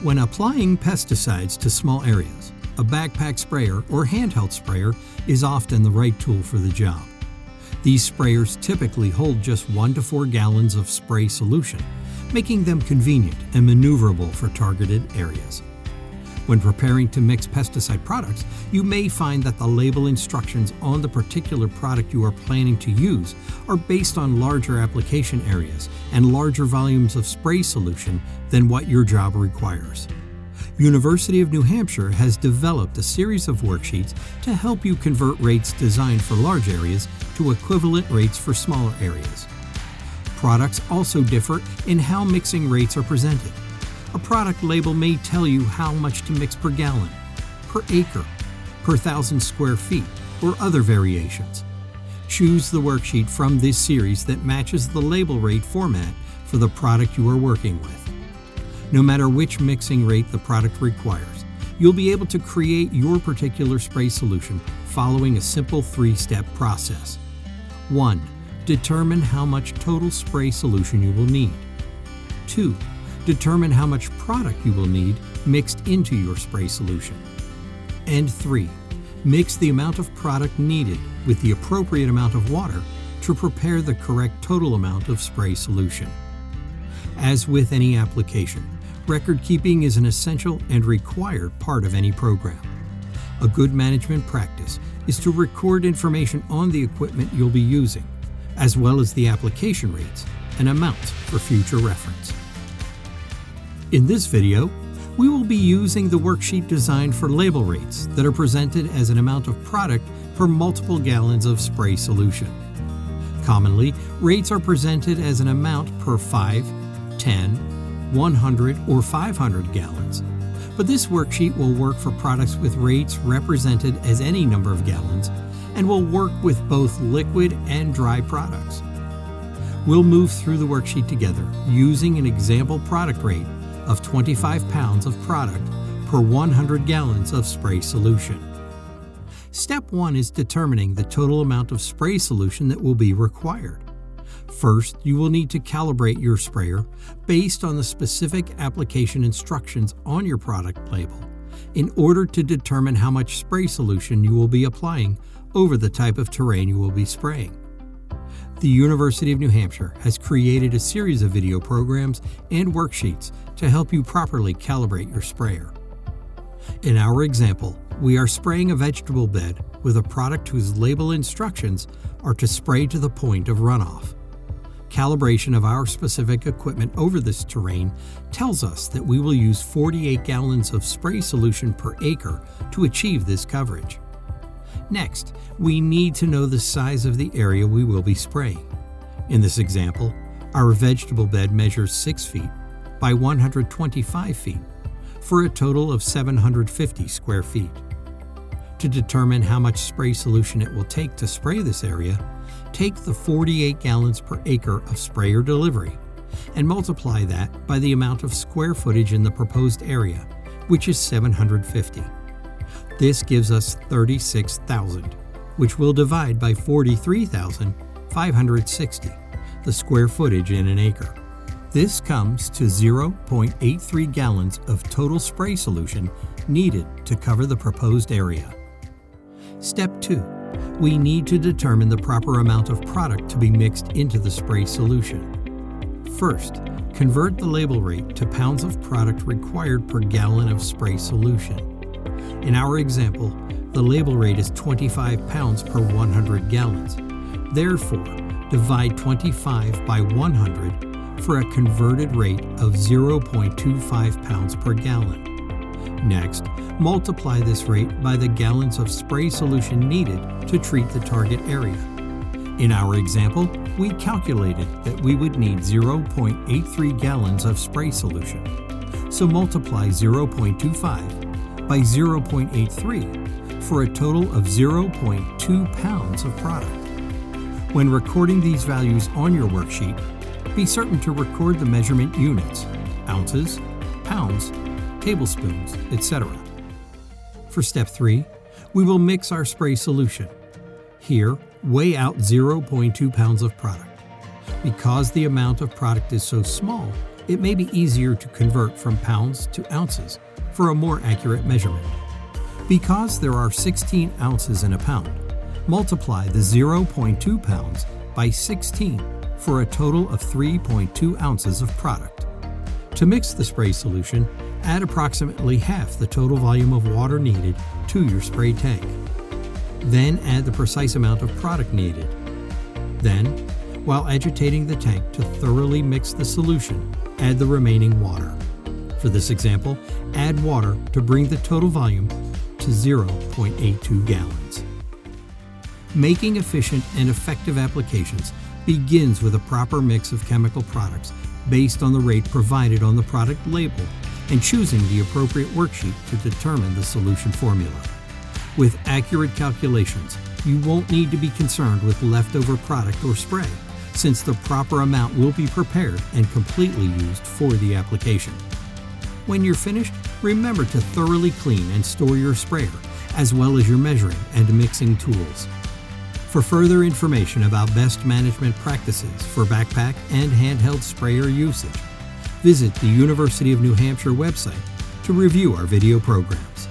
When applying pesticides to small areas, a backpack sprayer or handheld sprayer is often the right tool for the job. These sprayers typically hold just 1 to 4 gallons of spray solution, making them convenient and maneuverable for targeted areas. When preparing to mix pesticide products, you may find that the label instructions on the particular product you are planning to use are based on larger application areas and larger volumes of spray solution than what your job requires. University of New Hampshire has developed a series of worksheets to help you convert rates designed for large areas to equivalent rates for smaller areas. Products also differ in how mixing rates are presented. A product label may tell you how much to mix per gallon, per acre, per 1,000 square feet, or other variations. Choose the worksheet from this series that matches the label rate format for the product you are working with. No matter which mixing rate the product requires, you'll be able to create your particular spray solution following a simple 3-step process. 1. Determine how much total spray solution you will need. 2. Determine how much product you will need mixed into your spray solution. And 3. Mix the amount of product needed with the appropriate amount of water to prepare the correct total amount of spray solution. As with any application, record keeping is an essential and required part of any program. A good management practice is to record information on the equipment you'll be using, as well as the application rates and amounts for future reference. In this video, we will be using the worksheet designed for label rates that are presented as an amount of product per multiple gallons of spray solution. Commonly, rates are presented as an amount per 5, 10, 100, or 500 gallons, but this worksheet will work for products with rates represented as any number of gallons and will work with both liquid and dry products. We'll move through the worksheet together using an example product rate of 25 pounds of product per 100 gallons of spray solution. Step 1 is determining the total amount of spray solution that will be required. First, you will need to calibrate your sprayer based on the specific application instructions on your product label in order to determine how much spray solution you will be applying over the type of terrain you will be spraying. The University of New Hampshire has created a series of video programs and worksheets to help you properly calibrate your sprayer. In our example, we are spraying a vegetable bed with a product whose label instructions are to spray to the point of runoff. Calibration of our specific equipment over this terrain tells us that we will use 48 gallons of spray solution per acre to achieve this coverage. Next, we need to know the size of the area we will be spraying. In this example, our vegetable bed measures 6 feet by 125 feet for a total of 750 square feet. To determine how much spray solution it will take to spray this area, take the 48 gallons per acre of sprayer delivery and multiply that by the amount of square footage in the proposed area, which is 750. This gives us 36,000, which we'll divide by 43,560, the square footage in an acre. This comes to 0.83 gallons of total spray solution needed to cover the proposed area. Step 2. We need to determine the proper amount of product to be mixed into the spray solution. First, convert the label rate to pounds of product required per gallon of spray solution. In our example, the label rate is 25 pounds per 100 gallons. Therefore, divide 25 by 100 for a converted rate of 0.25 pounds per gallon. Next, multiply this rate by the gallons of spray solution needed to treat the target area. In our example, we calculated that we would need 0.83 gallons of spray solution. So multiply 0.25 by 0.83 for a total of 0.2 pounds of product. When recording these values on your worksheet, be certain to record the measurement units, ounces, pounds, tablespoons, etc. For step 3, we will mix our spray solution. Here, weigh out 0.2 pounds of product. Because the amount of product is so small, it may be easier to convert from pounds to ounces for a more accurate measurement. Because there are 16 ounces in a pound, multiply the 0.2 pounds by 16 for a total of 3.2 ounces of product. To mix the spray solution, add approximately half the total volume of water needed to your spray tank. Then add the precise amount of product needed. Then, while agitating the tank to thoroughly mix the solution, add the remaining water. For this example, add water to bring the total volume to 0.82 gallons. Making efficient and effective applications begins with a proper mix of chemical products based on the rate provided on the product label and choosing the appropriate worksheet to determine the solution formula. With accurate calculations, you won't need to be concerned with leftover product or spray, since the proper amount will be prepared and completely used for the application. When you're finished, remember to thoroughly clean and store your sprayer, as well as your measuring and mixing tools. For further information about best management practices for backpack and handheld sprayer usage, visit the University of New Hampshire website to review our video programs.